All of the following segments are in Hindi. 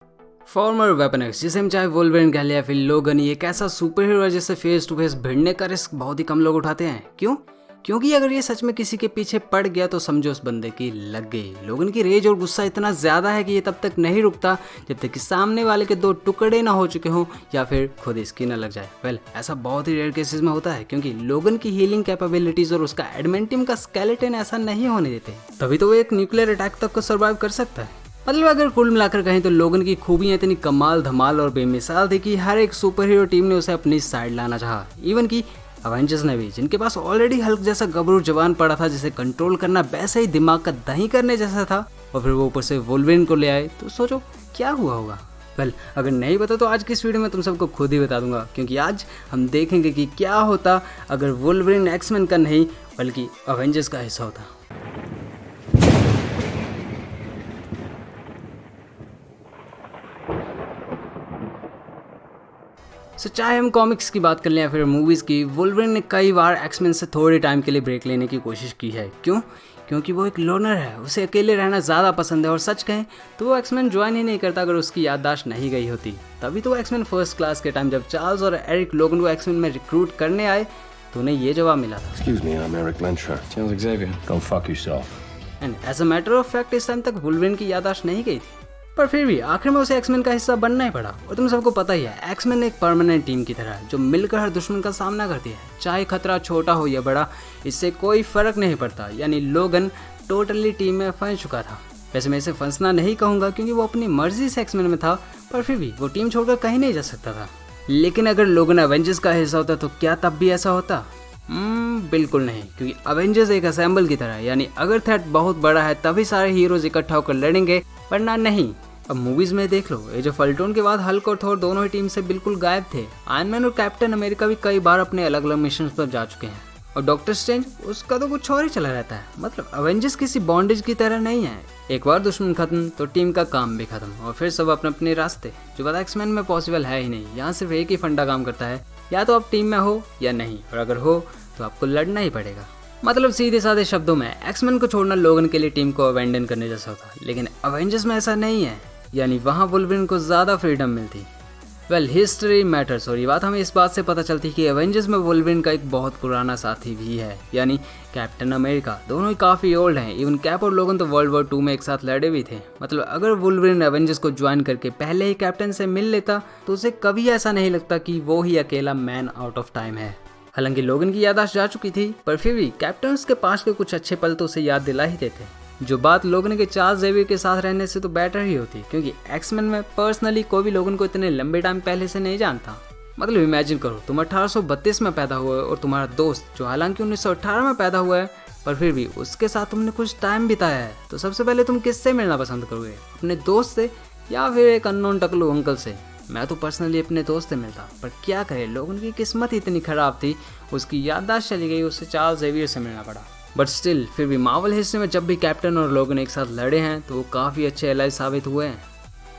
फॉर्मर वेपन एक्स, जिसे हम चाहे वोल्वरिन कह ले या फिर लोगन, ये एक ऐसा सुपर हीरो है जिससे फेस टू फेस भिड़ने का रिस्क बहुत ही कम लोग उठाते हैं। क्यों? क्योंकि अगर ये सच में किसी के पीछे पड़ गया तो समझो उस बंदे की लग गई। लोगन की रेज और गुस्सा इतना ज़्यादा है कि ये तब तक नहीं रुकता जब तक कि सामने वाले के दो टुकड़े ना हो चुके हों या फिर खुद इसकी ना लग जाए। वेल, ऐसा बहुत ही रेयर केसेस में होता है क्योंकि लोगन की हीलिंग कैपेबिलिटीज और उसका एडमेंटियम का स्केलेटन ऐसा नहीं होने देते, तभी तो वो एक न्यूक्लियर अटैक तक को सर्वाइव कर सकता है। मतलब अगर कुल मिलाकर कहें तो लोगन की खूबियां इतनी कमाल धमाल और बेमिसाल थी कि हर एक सुपर हीरो टीम ने उसे अपनी साइड लाना चाहा। इवन कि अवेंजर्स ने भी, जिनके पास ऑलरेडी हल्क जैसा गबरू जवान पड़ा था जिसे कंट्रोल करना वैसे ही दिमाग का दही करने जैसा था, और फिर वो ऊपर से वोल्वरिन को ले आए, तो सोचो क्या हुआ होगा। वेल, अगर नहीं पता तो आज की इस वीडियो में तुम सबको खुद ही बता दूंगा, क्योंकि आज हम देखेंगे कि क्या होता अगर वोल्वरिन एक्समैन का नहीं बल्कि अवेंजर्स का हिस्सा होता। चाहे हम कॉमिक्स की बात कर लें या फिर मूवीज़ की, वोल्वरिन ने कई बार एक्समैन से थोड़े टाइम के लिए ब्रेक लेने की कोशिश की है। क्यों? क्योंकि वो एक लोनर है, उसे अकेले रहना ज़्यादा पसंद है, और सच कहें तो वो एक्समैन ज्वाइन ही नहीं करता अगर उसकी याददाश्त नहीं गई होती। तभी तो एक्समैन फर्स्ट क्लास के टाइम जब चार्ल्स और एरिक लोगन को एक्समैन में रिक्रूट करने आए तो उन्हें ये जवाब मिला था, Excuse me, I'm Eric Lensher. Charles Xavier. Go fuck yourself. And as a matter of fact इस टाइम तक वोल्वरिन की याददाश्त नहीं गई थी, पर फिर भी आखिर में उसे एक्समैन का हिस्सा बनना ही पड़ा। और तुम सबको पता ही है, एक्समैन एक परमानेंट टीम की तरह है जो मिलकर हर दुश्मन का सामना करती है, चाहे खतरा छोटा हो या बड़ा, इससे कोई फर्क नहीं पड़ता। यानी लोगन टोटली टीम में फंस चुका था। वैसे मैं इसे फंसना नहीं कहूँगा क्योंकि वो अपनी मर्जी से एक्समैन में था, पर फिर भी वो टीम छोड़कर कहीं नहीं जा सकता था। लेकिन अगर लोगन अवेंजर्स का हिस्सा होता तो क्या तब भी ऐसा होता? बिल्कुल नहीं, क्योंकि अवेंजर्स एक असेंबल की तरह है। यानी अगर थ्रेट बहुत बड़ा है तभी सारे हीरोज इकट्ठा होकर लड़ेंगे, वरना नहीं। अब मूवीज में देख लो, एज ऑफ अल्ट्रॉन के बाद हल्क और थोर दोनों ही टीम से बिल्कुल गायब थे। आयरन मैन और कैप्टन अमेरिका भी कई बार अपने अलग अलग मिशन पर जा चुके हैं, और डॉक्टर स्ट्रेंज, उसका तो कुछ और ही चला रहता है। मतलब अवेंजर्स किसी बॉन्डेज की तरह नहीं है, एक बार दुश्मन खत्म तो टीम का काम भी खत्म, और फिर सब अपने अपने रास्ते, जो बात एक्समैन में पॉसिबल है ही नहीं। यहाँ सिर्फ एक ही फंडा काम करता है, या तो आप टीम में हो या नहीं, और अगर हो तो आपको लड़ना ही पड़ेगा। मतलब सीधे साधे शब्दों में एक्समैन को छोड़ना लोगन के लिए टीम को अबैंडन करने जैसा होता, लेकिन अवेंजर्स में ऐसा नहीं है। यानी वहाँ वोल्वरिन को ज़्यादा फ्रीडम मिलती। वेल, हिस्ट्री मैटर्स, और ये बात हमें इस बात से पता चलती कि एवेंजर्स में वोल्वरिन का एक बहुत पुराना साथी भी है, यानी कैप्टन अमेरिका। दोनों ही काफ़ी ओल्ड हैं। इवन कैप और लोगन तो वर्ल्ड वॉर 2 में एक साथ लड़े भी थे। मतलब अगर वोल्वरिन एवेंजर्स को ज्वाइन करके पहले ही कैप्टन से मिल लेता तो उसे कभी ऐसा नहीं लगता कि वो ही अकेला मैन आउट ऑफ टाइम है। हालांकि लोगन की याददाश्त जा चुकी थी, पर फिर भी कैप्टन उसके पास के कुछ अच्छे पल तो उसे याद दिला ही देते, जो बात लोगन के चार्ल्स ज़ेवियर के साथ रहने से तो बेटर ही होती, क्योंकि एक्समैन में पर्सनली कोई भी लोगन को इतने लंबे टाइम पहले से नहीं जानता। मतलब इमेजिन करो, तुम 1832 में पैदा हुए और तुम्हारा दोस्त, जो हालांकि 1918 में पैदा हुआ है, पर फिर भी उसके साथ तुमने कुछ टाइम बिताया है, तो सबसे पहले तुम किससे मिलना पसंद करोगे? अपने दोस्त से या फिर एक अननोन टकलू अंकल से? मैं तो पर्सनली अपने दोस्त से मिलता, पर क्या करें, लोगन की किस्मत इतनी खराब थी, उसकी याददाश्त चली गई, उससे चार्ल्स ज़ेवियर से मिलना पड़ा। बट स्टिल फिर भी मार्वल हिस्ट्री में जब भी कैप्टन और लोगन एक साथ लड़े हैं तो वो काफ़ी अच्छे एलाइज साबित हुए हैं।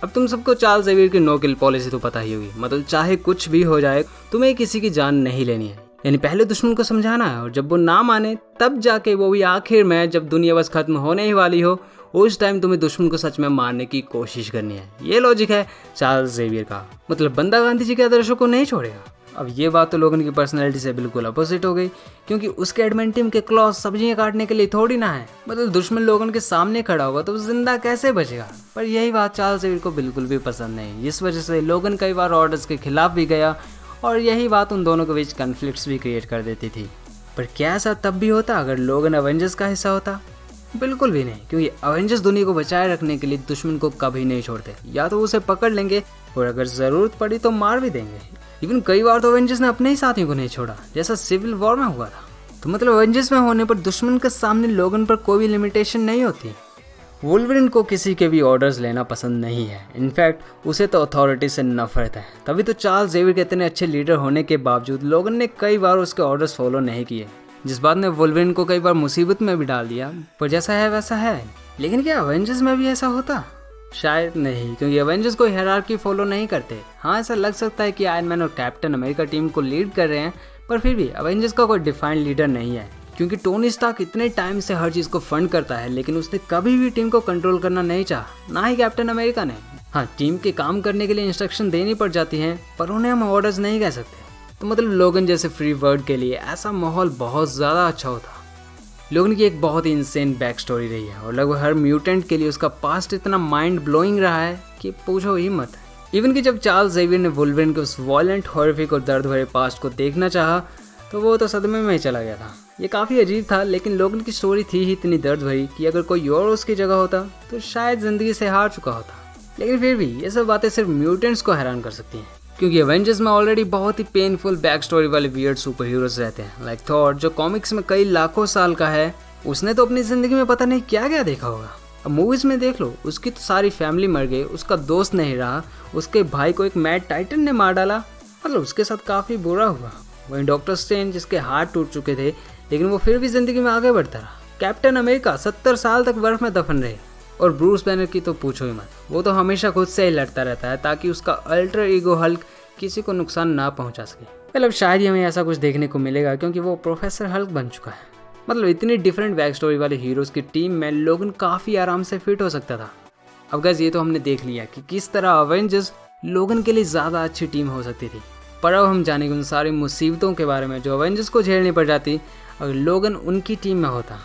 अब तुम सबको चार्ल्स ज़ेवियर की नो किल पॉलिसी तो पता ही होगी। मतलब चाहे कुछ भी हो जाए, तुम्हें किसी की जान नहीं लेनी है। यानी पहले दुश्मन को समझाना है, और जब वो ना माने तब जाके, वो भी आखिर में जब दुनिया बस खत्म होने ही वाली हो, उस टाइम तुम्हें दुश्मन को सच में मारने की कोशिश करनी है। ये लॉजिक है चार्ल्स ज़ेवियर का। मतलब बंदा गांधी जी के आदर्शों को नहीं छोड़ेगा। अब ये बात तो लोगन की पर्सनैलिटी से बिल्कुल अपोजिट हो गई, क्योंकि उसके एडमेंटियम के क्लॉज सब्जियां काटने के लिए थोड़ी ना है। मतलब दुश्मन लोगन के सामने खड़ा होगा तो जिंदा कैसे बचेगा? पर यही बात चार्ल्स ज़ेवियर को बिल्कुल भी पसंद नहीं। इस वजह से लोगन कई बार ऑर्डर्स के खिलाफ भी गया, और यही बात उन दोनों के बीच कन्फ्लिक्ट्स भी क्रिएट कर देती थी। पर क्या ऐसा तब भी होता अगर लोगन अवेंजर्स का हिस्सा होता? बिल्कुल भी नहीं, क्योंकि अवेंजर्स दुनिया को बचाए रखने के लिए दुश्मन को कभी नहीं छोड़ते। या तो उसे पकड़ लेंगे, और अगर ज़रूरत पड़ी तो मार भी देंगे। इवन कई बार तो अवेंजर्स ने अपने ही साथियों को नहीं छोड़ा, जैसा सिविल वॉर में हुआ था। तो मतलब अवेंजर्स में होने पर दुश्मन के सामने लोगन पर कोई भी लिमिटेशन नहीं होती। वोल्वरिन को किसी के भी ऑर्डर्स लेना पसंद नहीं है। इनफैक्ट उसे तो अथॉरिटी से नफरत है। तभी तो चार्ल्स ज़ेवियर के इतने अच्छे लीडर होने के बावजूद लोगन ने कई बार उसके ऑर्डर्स फॉलो नहीं किए, जिस बात ने वोल्वरिन को कई बार मुसीबत में भी डाल दिया। पर जैसा है वैसा है। लेकिन क्या अवेंजर्स में भी ऐसा होता? शायद नहीं, क्योंकि अवेंजर्स कोई हायरार्की फॉलो नहीं करते। हाँ, ऐसा लग सकता है कि आयरन मैन और कैप्टन अमेरिका टीम को लीड कर रहे हैं, पर फिर भी अवेंजर्स का कोई डिफाइंड लीडर नहीं है। क्योंकि टोनी स्टार्क इतने टाइम से हर चीज़ को फंड करता है, लेकिन उसने कभी भी टीम को कंट्रोल करना नहीं चाहा, ना ही कैप्टन अमेरिका ने। हाँ, टीम के काम करने के लिए इंस्ट्रक्शन देनी पड़ जाती हैं, पर उन्हें हम ऑर्डर्स नहीं कह सकते। तो मतलब लोगन जैसे फ्री वर्ड के लिए ऐसा माहौल बहुत ज़्यादा अच्छा होता। लोगन की एक बहुत ही इंसेन बैक स्टोरी रही है और लगभग हर म्यूटेंट के लिए उसका पास्ट इतना माइंड ब्लोइंग रहा है कि पूछो ही मत। इवन कि जब चार्ल्स ज़ेवियर ने वुल्वरिन के उस वॉयलेंट, हॉरिफिक और दर्द भरे पास्ट को देखना चाहा तो वो तो सदमे में ही चला गया था। ये काफ़ी अजीब था, लेकिन लोगन की स्टोरी थी ही इतनी दर्द भरी कि अगर कोई और उसकी जगह होता तो शायद ज़िंदगी से हार चुका होता। लेकिन फिर भी ये सब बातें सिर्फ म्यूटेंट्स को हैरान कर सकती हैं, क्योंकि एवेंजर्स में ऑलरेडी बहुत ही पेनफुल बैक स्टोरी वाले वियर्ड सुपर हीरोज रहते हैं। लाइक थॉर, जो कॉमिक्स में कई लाखों साल का है, उसने तो अपनी ज़िंदगी में पता नहीं क्या क्या देखा होगा। अब मूवीज़ में देख लो, उसकी तो सारी फैमिली मर गई, उसका दोस्त नहीं रहा, उसके भाई को एक मैड टाइटन ने मार डाला, मतलब उसके साथ काफ़ी बुरा हुआ। वहीं डॉक्टर स्ट्रेंज, जिसके हाथ टूट चुके थे लेकिन वो फिर भी ज़िंदगी में आगे बढ़ता रहा। कैप्टन अमेरिका 70 साल तक बर्फ में दफन रहे। और ब्रूस बैनर की तो पूछो ही मत, वो तो हमेशा खुद से ही लड़ता रहता है ताकि उसका अल्टर ईगो हल्क किसी को नुकसान ना पहुंचा सके। मतलब शायद ही हमें ऐसा कुछ देखने को मिलेगा, क्योंकि वो प्रोफेसर हल्क बन चुका है। मतलब इतनी डिफरेंट बैक स्टोरी वाले हीरोज़ की टीम में लोगन काफ़ी आराम से फिट हो सकता था। अब गाइस, ये तो हमने देख लिया कि किस तरह अवेंजर्स लोगन के लिए ज़्यादा अच्छी टीम हो सकती थी, पर अब हम जानेंगे उन सारी मुसीबतों के बारे में जो अवेंजर्स को झेलनी पड़ जाती अगर लोगन उनकी टीम में होता।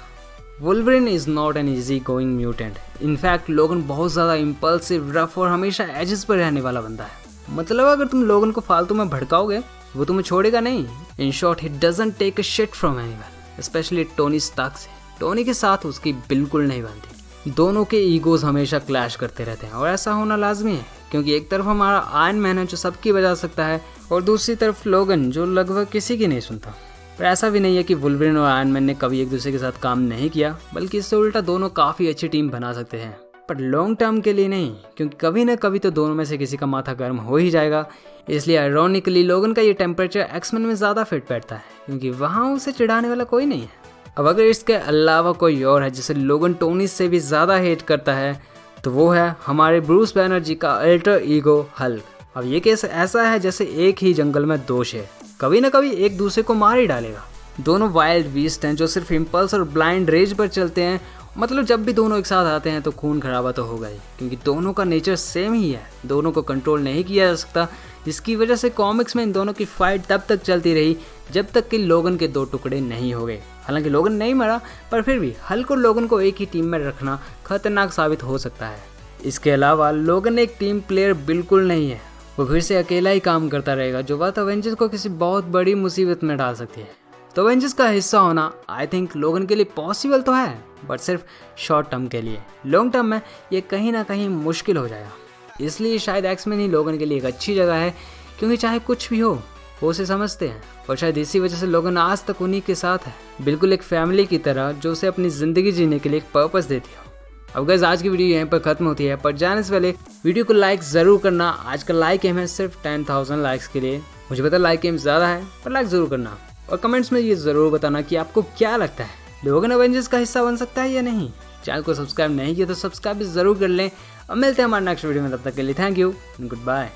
Wolverine is not an easy going mutant. In fact लोगन बहुत ज़्यादा इम्पल्सिव, रफ और हमेशा एजेस पर रहने वाला बंदा है। मतलब अगर तुम लोगन को फालतू में भड़काओगे वो तुम्हें छोड़ेगा नहीं। In short, he doesn't take a shit from anyone, especially Tony Stark से। टोनी के साथ उसकी बिल्कुल नहीं बनती। दोनों के ईगोज हमेशा क्लैश करते रहते हैं और ऐसा होना लाजमी है, क्योंकि एक तरफ हमारा आयरन मैन है जो सबकी बजा सकता है, और दूसरी तरफ लोगन जो लगभग किसी की नहीं सुनता। पर ऐसा भी नहीं है कि वुल्वरिन और आयरन मैन ने कभी एक दूसरे के साथ काम नहीं किया, बल्कि इससे उल्टा दोनों काफ़ी अच्छी टीम बना सकते हैं, पर लॉन्ग टर्म के लिए नहीं, क्योंकि कभी ना कभी तो दोनों में से किसी का माथा गर्म हो ही जाएगा। इसलिए आयरॉनिकली लोगन का ये टेम्परेचर एक्समैन में ज़्यादा फिट बैठता है, क्योंकि वहाँ उसे चिढ़ाने वाला कोई नहीं है। अब अगर इसके अलावा कोई और है जिसे लोगन टोनी से भी ज़्यादा हेट करता है, तो वो है हमारे ब्रूस बैनर जी का अल्टर ईगो हल्क। अब ये केस ऐसा है जैसे एक ही जंगल में दो शेर, कभी ना कभी एक दूसरे को मार ही डालेगा। दोनों वाइल्ड बीस्ट हैं जो सिर्फ इम्पल्स और ब्लाइंड रेज पर चलते हैं। मतलब जब भी दोनों एक साथ आते हैं तो खून खराबा तो होगा ही, क्योंकि दोनों का नेचर सेम ही है। दोनों को कंट्रोल नहीं किया जा सकता, जिसकी वजह से कॉमिक्स में इन दोनों की फाइट तब तक चलती रही जब तक कि लोगन के दो टुकड़े नहीं हो गए। हालांकि लोगन नहीं मरा, पर फिर भी हल्क और लोगन को एक ही टीम में रखना खतरनाक साबित हो सकता है। इसके अलावा लोगन एक टीम प्लेयर बिल्कुल नहीं है। वो फिर से अकेला ही काम करता रहेगा, जो बात अवेंजर्स को किसी बहुत बड़ी मुसीबत में डाल सकती है। तो अवेंजर्स का हिस्सा होना आई थिंक लोगन के लिए पॉसिबल तो है, बट सिर्फ शॉर्ट टर्म के लिए। लॉन्ग टर्म में ये कहीं ना कहीं मुश्किल हो जाएगा। इसलिए शायद एक्समैन ही लोगन के लिए एक अच्छी जगह है, क्योंकि चाहे कुछ भी हो वो उसे समझते हैं, और शायद इसी वजह से लोगन आज तक उन्हीं के साथ है, बिल्कुल एक फैमिली की तरह जो उसे अपनी ज़िंदगी जीने के लिए एक पर्पस देती हो। अब गाइस, आज की वीडियो यहीं पर खत्म होती है, पर जाने से पहले वीडियो को लाइक ज़रूर करना। आज का लाइक एम है सिर्फ 10,000 लाइक्स के लिए। मुझे पता लाइक एम ज़्यादा है, पर लाइक ज़रूर करना, और कमेंट्स में ये ज़रूर बताना कि आपको क्या लगता है, लोगन अवेंजर्स का हिस्सा बन सकता है या नहीं। चैनल को सब्सक्राइब नहीं किया तो सब्सक्राइब भी ज़रूर कर लें। अब मिलते हैं हमारे नेक्स्ट वीडियो में, तब तक के लिए thank you and good bye.